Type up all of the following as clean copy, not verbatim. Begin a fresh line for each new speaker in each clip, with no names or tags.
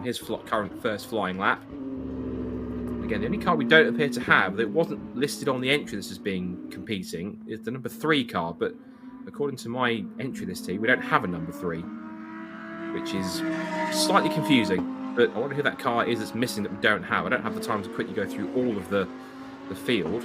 his current first flying lap. Again, the only car we don't appear to have that wasn't listed on the entry list as being competing is the number 3 car, but according to my entry list here, we don't have a number 3, which is slightly confusing. But I wonder who that car is that's missing that we don't have. I don't have the time to quickly go through all of the field.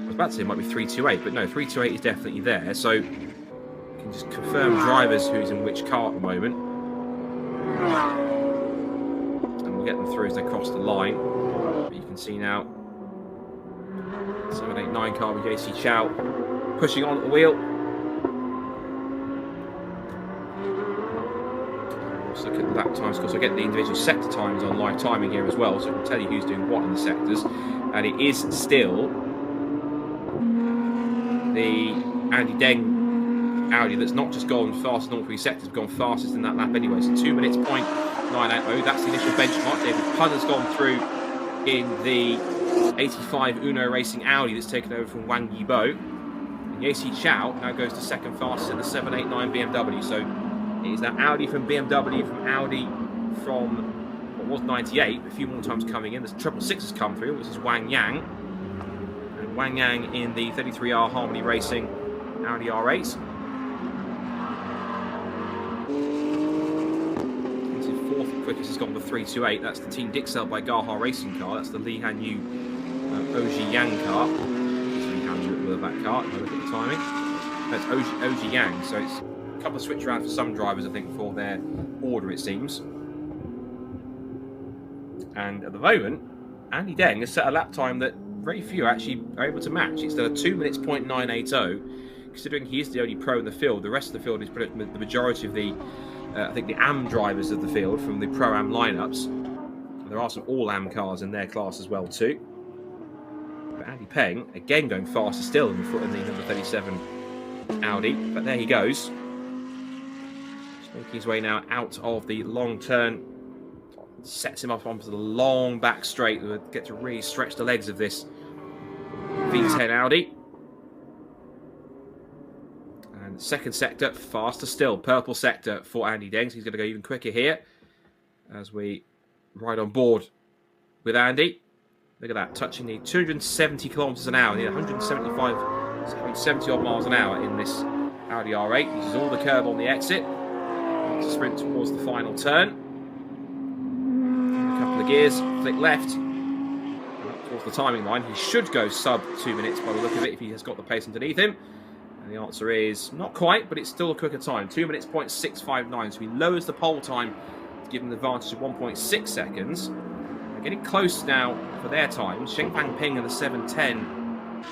I was about to say it might be 328, but no, 328 is definitely there. So we can just confirm drivers who's in which car at the moment. And we'll get them through as they cross the line. But you can see now 789 car with ZHOU pushing on at the wheel. Let's look at the lap times, because I get the individual sector times on live timing here as well, so I can tell you who's doing what in the sectors. And it is still the Andy DENG Audi that's not just gone fast in all 3 sectors, but gone fastest in that lap anyway. So 2 minutes, 0.980. That's the initial benchmark. David Punn has gone through in the 85 Uno Racing Audi that's taken over from Wang Yibo. And ZHOU now goes to second fastest in the 789 BMW. So it is now Audi from BMW, from Audi from what was 98, a few more times coming in. There's 666 has come through, which is Wang Yang. And Wang Yang in the 33R Harmony Racing Audi R8. Into fourth quickest has gone with 328. That's the Team Dixell by Gaha Racing car. That's the Hanyu Yang car. It's Hanyu with that car. If I look at the timing. That's Yang. So it's a couple of switch around for some drivers, I think, for their order, it seems. And at the moment, Andy DENG has set a lap time that very few actually are able to match. It's still a 2 minutes, 0.980. Considering he is the only pro in the field, the rest of the field is the majority of the, I think, the AM drivers of the field from the Pro-Am lineups. There are some all-AM cars in their class as well, too. But Andy Peng, again, going faster still in the number 37 Audi. But there he goes. Making his way now out of the long turn. Sets him up onto the long back straight. We'll get to really stretch the legs of this V10 Audi. And second sector, faster still. Purple sector for Andy DENG. So he's going to go even quicker here as we ride on board with Andy. Look at that, touching the 270 kilometers an hour, near 170 odd miles an hour in this Audi R8. Uses all the curb on the exit. Sprint towards the final turn. A couple of gears, flick left towards the timing line. He should go sub 2 minutes by the look of it if he has got the pace underneath him. And the answer is not quite, but it's still a quicker time. 2 minutes, 0.659. So he lowers the pole time to give him the advantage of 1.6 seconds. They're getting close now for their times. Zhengfang Ping in the 710.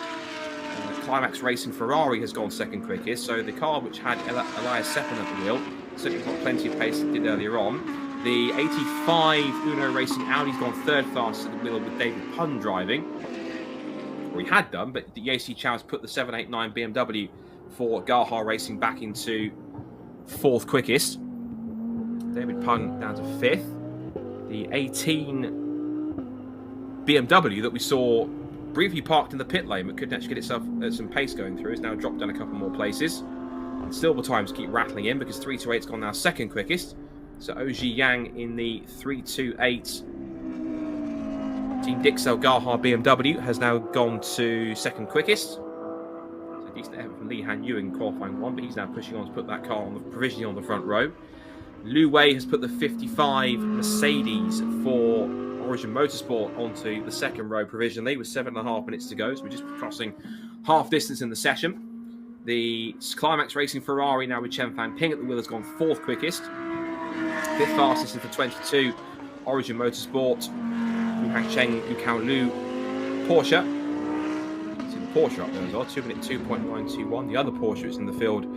Climax Racing Ferrari has gone second quickest. So the car which had Elias Seppin at the wheel certainly got plenty of pace it did earlier on. The 85 Uno Racing Audi's gone third fastest at the wheel with David Punn driving. Or he had done, but the ZHOU has put the 789 BMW for Gaha Racing back into fourth quickest. David Punn down to fifth. The 18 BMW that we saw briefly parked in the pit lane but couldn't actually get itself some pace going through has now dropped down a couple more places. And still the times keep rattling in because 328's gone now second quickest. So Ziyang in the 328 Team Dixell Gaha BMW has now gone to second quickest. So decent effort from Hanyu in qualifying 1, but he's now pushing on to put that car provisionally on the front row. Lu Wei has put the 55 Mercedes for Origin Motorsport onto the second row provisionally with 7.5 minutes to go. So we're just crossing half distance in the session. The Climax Racing Ferrari now with Zhengfang Ping at the wheel has gone fourth quickest. Fifth fastest is the 22 Origin Motorsport Wuhan Cheng Yukao Lu Porsche. See the Porsche up there as well, 2 minute 2.921. The other Porsche that's in the field,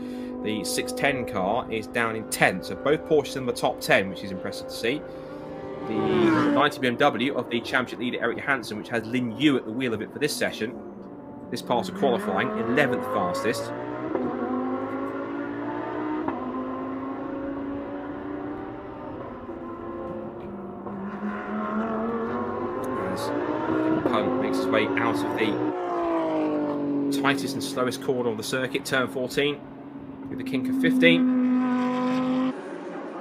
the 610 car, is down in 10th. So both Porsches in the top 10, which is impressive to see. The 90 BMW of the championship leader Eric Hansen, which has Lin Yu at the wheel of it for this session. This part of qualifying, 11th fastest. As Punn makes his way out of the tightest and slowest corner of the circuit, turn 14, with the kink of 15.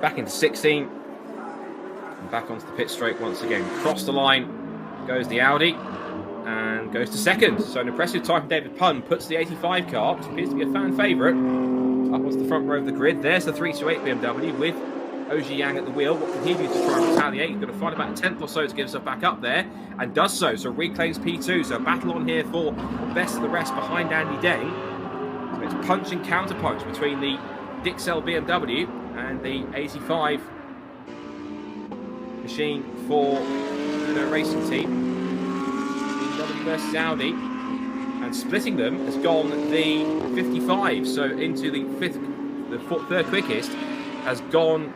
back into 16. And back onto the pit straight once again. Cross the line goes the Audi and goes to second. So an impressive time from David Punn puts the 85 car, which appears to be a fan favourite, up onto the front row of the grid. There's the 328 BMW with Ziyang at the wheel. What can he do to try and retaliate? He's going to find about a tenth or so to get himself back up there, and does so. So reclaims P2. So a battle on here for best of the rest behind Andy Deng. So it's punch and counter punch between the Dixel BMW and the 85 machine for the racing team. BMW versus Audi, and splitting them has gone the 55. So into the third quickest has gone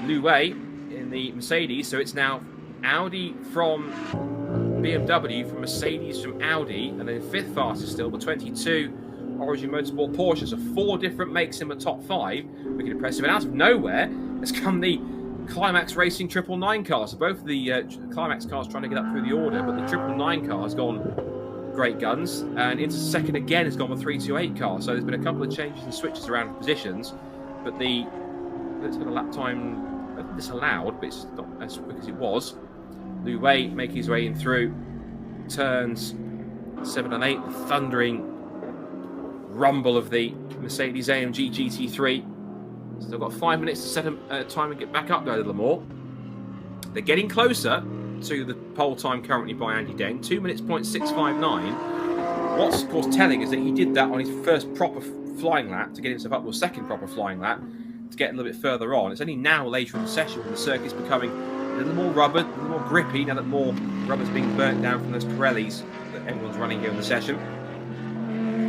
Lu Wei in the Mercedes. So it's now Audi from BMW, from Mercedes from Audi, and then fifth fastest still, the 22 Origin Motorsport Porsche. So 4 different makes in the top 5. Wicked impressive. And out of nowhere has come the Climax Racing 999 car. So both of the Climax cars trying to get up through the order, but the 999 car has gone great guns, and into second again has gone the 328 car. So there's been a couple of changes and switches around positions, but the lap time disallowed, but it's not as quick as it was. Lu Wei making his way in through turns 7 and 8, the thundering rumble of the Mercedes-AMG GT3. Still got 5 minutes to set time and get back up there a little more. They're getting closer to the pole time currently by Andy Deng, 2 minutes .659. What's of course telling is that he did that on his first proper flying lap to get himself up to a second proper flying lap to get a little bit further on. It's only now later in the session when the circuit's becoming a little more rubbered, a little more grippy, now that more rubber's being burnt down from those Pirellis that everyone's running here in the session.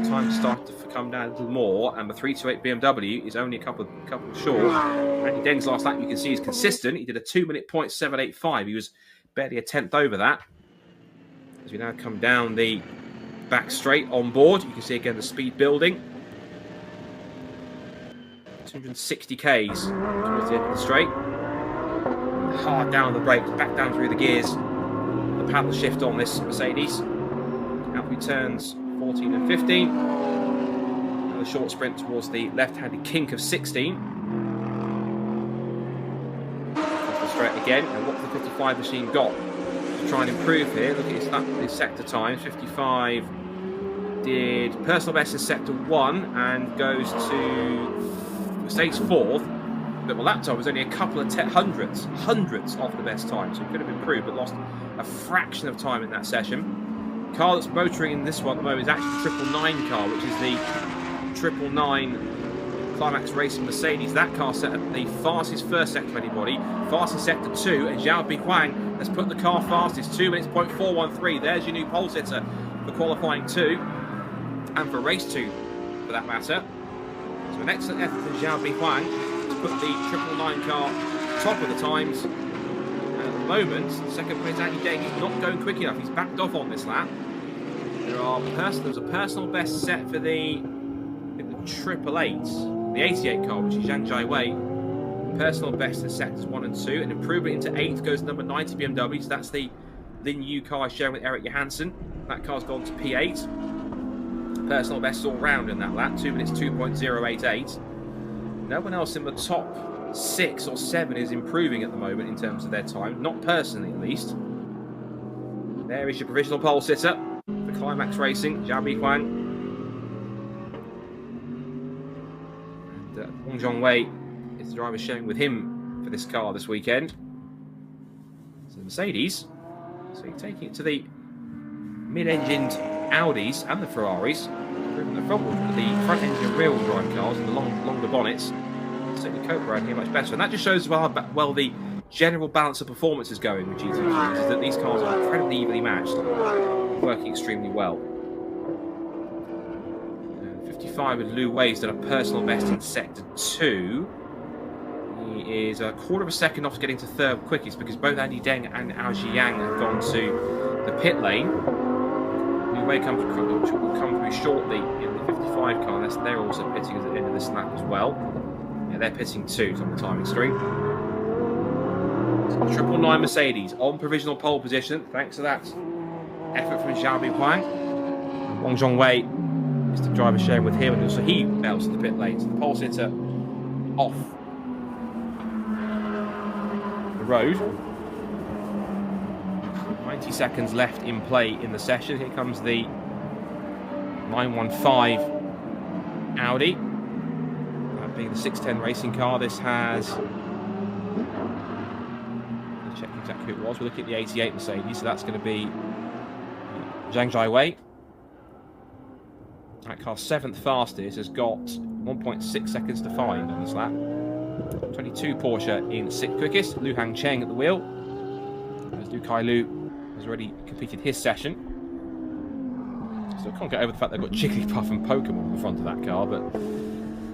Time to start to come down a little more, and the 328 BMW is only a couple short. Andy Deng's last lap, you can see, is consistent. He did a 2 minute .785. He was barely a tenth over that. As we now come down the back straight on board, you can see again the speed building. 260 k's towards the end of the straight. Hard down the brakes, back down through the gears. The paddle shift on this Mercedes. Out we turns 14 and 15. Another short sprint towards the left-handed kink of 16. Across the straight again. And what the 55 machine got to try and improve here? Look at his sector times. 55 did personal best in sector 1 and goes to stage 4th. But my laptop was only a couple of hundredths off the best time, so he could have improved, but lost a fraction of time in that session. The car that's motoring in this one at the moment is actually the 999 car, which is the 999 Climax Racing Mercedes. That car set at the fastest first sector of anybody, fastest sector 2, and ZHOU Bihuang has put the car fastest, 2 minutes .413. There's your new pole sitter for qualifying 2, and for race 2 for that matter. So an excellent effort from ZHOU Bihuang to put the 999 car top of the times. And at the moment, second place Andy Deng is not going quick enough. He's backed off on this lap. There's a personal best set for the 888, the 88 car, which is Zhang Jiwei. Personal best in sectors 1 and 2. An improvement into 8 goes to number 90 BMW. So that's the Lin Yu car sharing with Eric Johansson. That car's gone to P8. Personal best all round in that lap, 2 minutes 2.088. No one else in the top 6 or 7 is improving at the moment in terms of their time, not personally at least. There is your provisional pole sitter for Climax Racing, ZHOU Bihuang. And Zhongwei is the driver sharing with him for this car this weekend. So the Mercedes, so you're taking it to the mid-engined Audis and the Ferraris. The front engine and rear-wheel drive cars and the longer bonnets certainly cope around here much better, and that just shows well the general balance of performance is going with GT3, is that these cars are incredibly evenly matched, working extremely well. 55 with Lu Wei's done a personal best in sector 2. He is a quarter of a second off getting to third quickest because both Andy Deng and Ziyang have gone to the pit lane. Lu Wei will come through shortly in the 55 car. They're also pitting at the end of this lap as well. Yeah, they're pitting too on the timing stream. So 999 Mercedes on provisional pole position, thanks to that effort from ZHOU Bihuang. Wang Zhongwei is the driver sharing with him, and so he melts to the pit lane. So the pole sitter off the road. 90 seconds left in play in the session. Here comes the 915 Audi. That being the 610 racing car. This has... Let's check exactly who it was. We're looking at the 88 Mercedes, so that's going to be Zhongwei. That car's 7th fastest, has got 1.6 seconds to find on this lap. 22 Porsche in 6th quickest. Lu Hangcheng at the wheel. As Lu Kai-Lu has already completed his session. So I can't get over the fact they've got Jigglypuff and Pokemon on the front of that car, but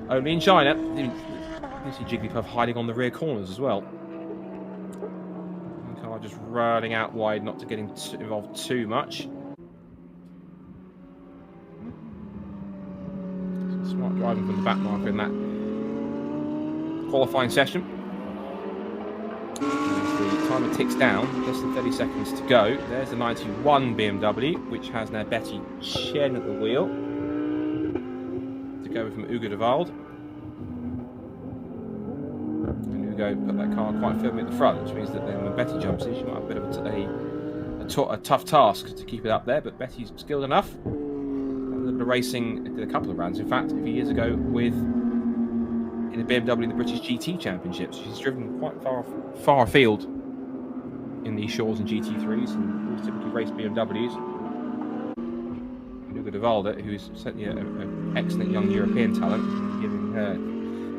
only in China. You can see Jigglypuff hiding on the rear corners as well. The car just running out wide, not to get involved too much. Smart driving from the back marker in that qualifying session. As the timer ticks down, less than 30 seconds to go. There's the 91 BMW, which has now Betty Chen at the wheel. To go from Ugo de Wald. And Ugo put that car quite firmly at the front, which means that then when Betty jumps in, she might have a bit of a tough task to keep it up there, but Betty's skilled enough. Of racing, did a couple of rounds in fact a few years ago in the BMW in the British GT Championships. She's driven quite far afield in these Shores and GT3s and typically raced BMWs. Ugo de Wald, who's certainly an excellent young European talent, giving her as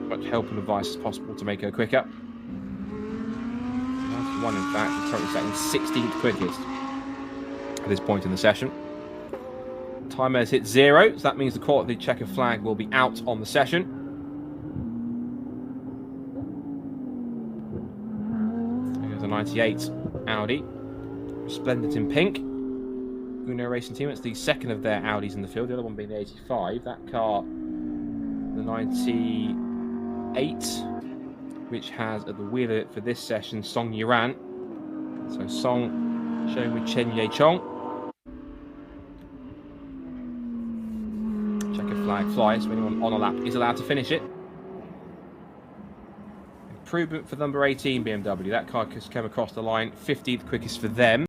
much help and advice as possible to make her quicker. 91 in fact, is currently sat in 16th quickest at this point in the session. Timer has hit 0, so that means the quality checker flag will be out on the session. Here's a 98 Audi, resplendent in pink. Uno Racing Team, it's the second of their Audis in the field, the other one being the 85. That car, the 98, which has at the wheel of it for this session Song Yiran. So Song shown with Chen Yechong. Flag flies, so anyone on a lap is allowed to finish it. Improvement for number 18 BMW. That car just came across the line, 15th quickest for them.